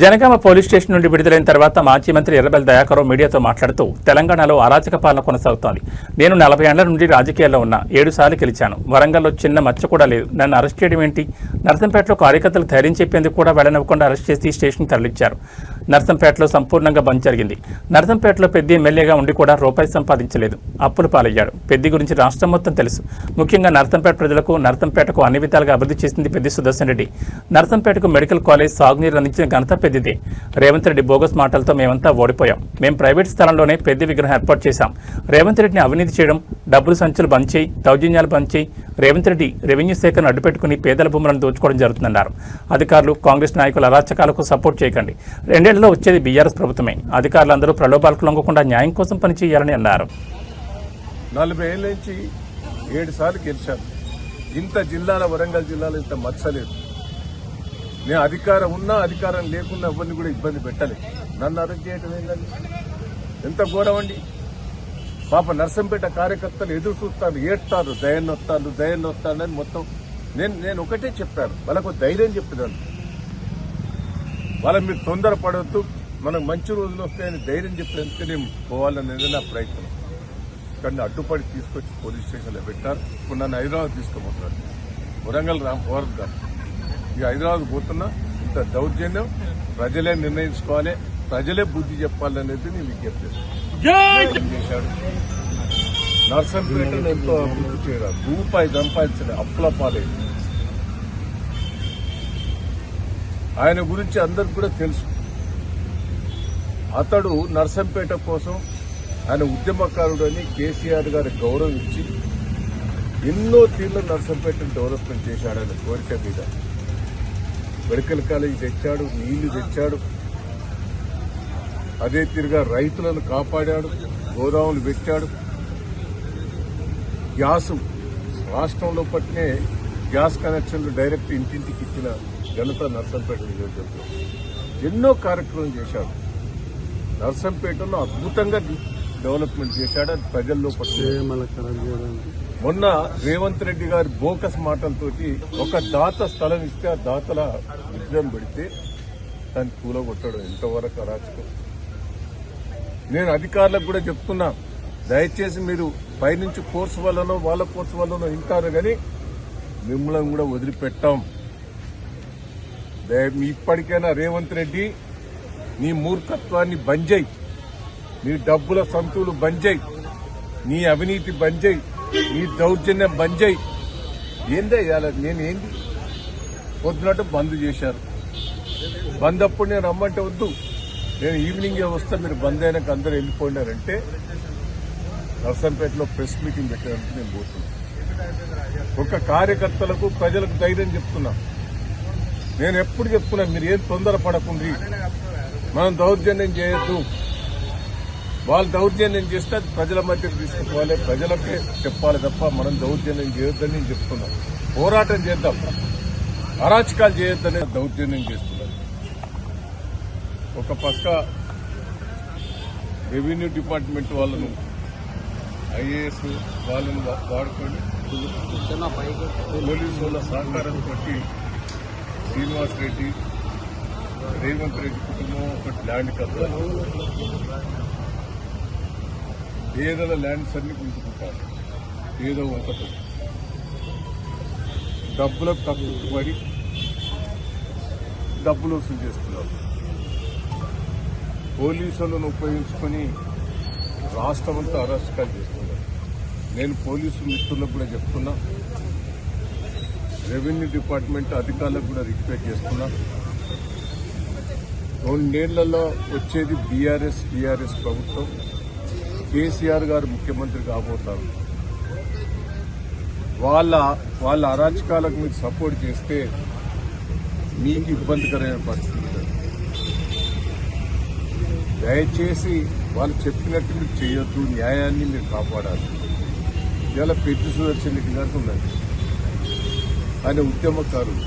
Janagama police station నుండి విడుదలైన తర్వాత మాజీ మంత్రి ఎర్రబెల్లి దయాకర్ మీడియాతో మాట్లాడుతూ తెలంగాణలో అరాచక పాలన కొనసాగుతోంది. నేను 40 ఏళ్ల నుండి రాజకీయాల్లో ఉన్నా, 7 సార్లు గెలిచాను. వరంగల్లో చిన్న మచ్చ కూడా లేదు. నన్ను అరెస్ట్ చేయడం ఏంటి? నర్సంపేటలో కార్యకర్తలకు ధైర్యం చెప్పేందుకు కూడా వెళ్లనివ్వకుండా అరెస్ట్ చేసి స్టేషన్ తరలించారు. నర్సంపేటలో సంపూర్ణంగా బంద్ జరిగింది. నర్సంపేటలో పెద్ది ఎమ్మెల్యేగా ఉండి కూడా రూపాయి సంపాదించలేదు. అప్పులు పాలయ్యాడు. పెద్ది గురించి రాష్ట్రం మొత్తం తెలుసు. ముఖ్యంగా నర్సంపేట ప్రజలకు, నర్సంపేటకు అన్ని విధాలుగా అభివృద్ధి చేసింది పెద్ది సుదర్శన్ రెడ్డి. నర్సంపేటకు మెడికల్ కాలేజ్, సాగునీరు అందించిన ఘనత పెద్దిదే. రేవంత్ రెడ్డి బోగస్ మాటలతో మేమంతా ఓడిపోయాం. మేము ప్రైవేట్ స్థలంలోనే పెద్ద విగ్రహం ఏర్పాటు చేశాం. రేవంత్ రెడ్డిని అవినీతి చేయడం, డబ్బులు సంచులు బంద్ చేయి, దౌర్జన్యాలు బంద్ చేయి. రేవంత్ రెడ్డి రెవెన్యూ శాఖను అడ్డుపెట్టుకుని పేదల భూములను దోచుకోవడం జరుగుతుందన్నారు. అధికారులు, కాంగ్రెస్ నాయకుల అరాచకాలకు సపోర్ట్ చేయకండి. 2 ఏళ్లలో వచ్చేది బీఆర్ఎస్ ప్రభుత్వమే. అధికారులందరూ ప్రలోభాలకు లొంగకుండా న్యాయం కోసం పనిచేయాలని అన్నారు. 40 ఏళ్ళ నుంచి 7 సార్లు గెలిచాను. ఇంత జిల్లాల, వరంగల్ జిల్లాలో ఇంత మచ్చలేదు. నేను అధికారం ఉన్నా, అధికారం లేకున్నా ఎవరిని కూడా ఇబ్బంది పెట్టలేదు. నన్ను అరెస్ట్ చేయడం ఏంటండి? ఎంత ఘోరం అండి. పాప నర్సంపేట కార్యకర్తలు ఎదురు చూస్తారు, ఏడ్తారు, దయన్నొత్తాను అని మొత్తం. నేను ఒకటే చెప్పాను, వాళ్ళకు ధైర్యం చెప్పినాను. వాళ్ళ మీరు తొందరపడవద్దు, మనకు మంచి రోజులు వస్తాయని ధైర్యం చెప్పినందుకే నేను పోవాలనేది నా ప్రయత్నం. కానీ అడ్డుపడి తీసుకొచ్చి పోలీస్ స్టేషన్లో పెట్టారు. ఇప్పుడు నన్ను హైదరాబాద్ తీసుకోబోతున్నారు. వరంగల్ రాంపవరం గారు ఇక హైదరాబాద్ పోతున్నా. ఇంత దౌర్జన్యం ప్రజలే నిర్ణయించుకోవాలి, ప్రజలే బుద్ధి చెప్పాలనేది నేను విజ్ఞప్తి చేశాడు. నర్సంపేటను ఎంతో అభివృద్ధి చేయడం, రూపాయి సంపాదించడం, అప్పుల పాలేదు. ఆయన గురించి అందరికి కూడా తెలుసు. అతడు నర్సంపేట కోసం ఆయన ఉద్యమకారుడు అని కేసీఆర్ గారి గౌరవం ఇచ్చి ఎన్నో తీర్లు నర్సంపేటను డెవలప్మెంట్ చేశాడు. ఆయన కోరిక మీద మెడికల్ కాలేజ్ తెచ్చాడు, నీళ్లు తెచ్చాడు. అదే తీరుగా రైతులను కాపాడాడు, గోదాములు పెట్టాడు. గ్యాస్ రాష్ట్రంలో పట్టినే గ్యాస్ కనెక్షన్లు డైరెక్ట్ ఇంటింటికి ఇచ్చిన ఘనత నర్సంపేట నియోజకవర్గం. ఎన్నో కార్యక్రమం చేశాడు. నర్సంపేటలో అద్భుతంగా డెవలప్మెంట్ చేశాడు. అది ప్రజల్లో మొన్న రేవంత్ రెడ్డి గారి బోకస్ మాటలతోటి ఒక దాత స్థలం ఇస్తే ఆ దాతల విగ్రహం పెడితే దాన్ని కూలగొట్టడం ఎంతవరకు అరాచకం. నేను అధికారులకు కూడా చెప్తున్నా, దయచేసి మీరు పైనుంచి కోర్సు వల్లనో వాళ్ళ కోర్సు వల్లనో వింటారు కానీ మిమ్మల్ని కూడా వదిలిపెట్టాం. ఇప్పటికైనా రేవంత్ రెడ్డి నీ మూర్ఖత్వాన్ని బంద్ చేయి, నీ డబ్బుల సంతులు బంద్ చేయి, నీ అవినీతి బంద్ చేయి, నీ దౌర్జన్యం బంద్ చేయి. ఏందే నేనేంది పొద్దునట్టు బంద్ చేశారు. బంద్ అప్పుడు నేను రమ్మంటే వద్దు, నేను ఈవినింగే వస్తా, మీరు బంద్ అయినాక అందరూ వెళ్ళిపోయినారంటే నర్సంపేటలో ప్రెస్ మీటింగ్ పెట్టడానికి నేను పోతున్నా. ఒక కార్యకర్తలకు, ప్రజలకు ధైర్యం చెప్తున్నా. నేను ఎప్పుడు చెప్తున్నా, మీరు ఏం తొందరపడకుండ్రి, మనం దౌర్జన్యం చేయొద్దు. వాళ్ళు దౌర్జన్యం చేస్తే అది ప్రజల మధ్యకు తీసుకుపోవాలి, ప్రజలకే చెప్పాలి తప్ప మనం దౌర్జన్యం చేయొద్దని నేను చెప్తున్నా. పోరాటం చేద్దాం, అరాచకాలు చేయొద్దని దౌర్జన్యం చేస్తున్నారు. ఒక పక్క రెవెన్యూ డిపార్ట్మెంట్ వాళ్ళను, ఐఏఎస్ వాళ్ళను వాడుకొని పోలీసు వాళ్ళ సహకారంతో శ్రీనివాస్ రెడ్డి, రేవంత్ రెడ్డి కుటుంబం ఒకటి ల్యాండ్ కబ్జాలు, పేదల ల్యాండ్స్ అన్ని గుంజుకుంటారు. ఏదో ఒకటి డబ్బులకు తప్పుపడి డబ్బులు వసూలు చేస్తున్నారు. పోలీసులను ఉపయోగించుకొని రాష్ట్రం అంతా అరాచకాలు చేస్తున్నారు. నేను పోలీసు మిత్రులకు కూడా చెప్తున్నా, రెవెన్యూ డిపార్ట్మెంట్ అధికారులకు కూడా రిక్వెస్ట్ చేస్తున్నా. 2 ఏళ్లలో వచ్చేది బీఆర్ఎస్, టీఆర్ఎస్ ప్రభుత్వం. కేసీఆర్ గారు ముఖ్యమంత్రి కాబోతారు. వాళ్ళ అరాచకాలకు మీరు సపోర్ట్ చేస్తే మీకు ఇబ్బందికరమైన పరిస్థితి. దయచేసి వాళ్ళు చెప్పినట్టు మీరు చేయొద్దు, న్యాయాన్ని మీరు కాపాడాలి. ఇవాళ పెద్ది సుదర్శన్ రెడ్డి గారికి ఉన్నది, ఆయన ఉద్యమకారుడు.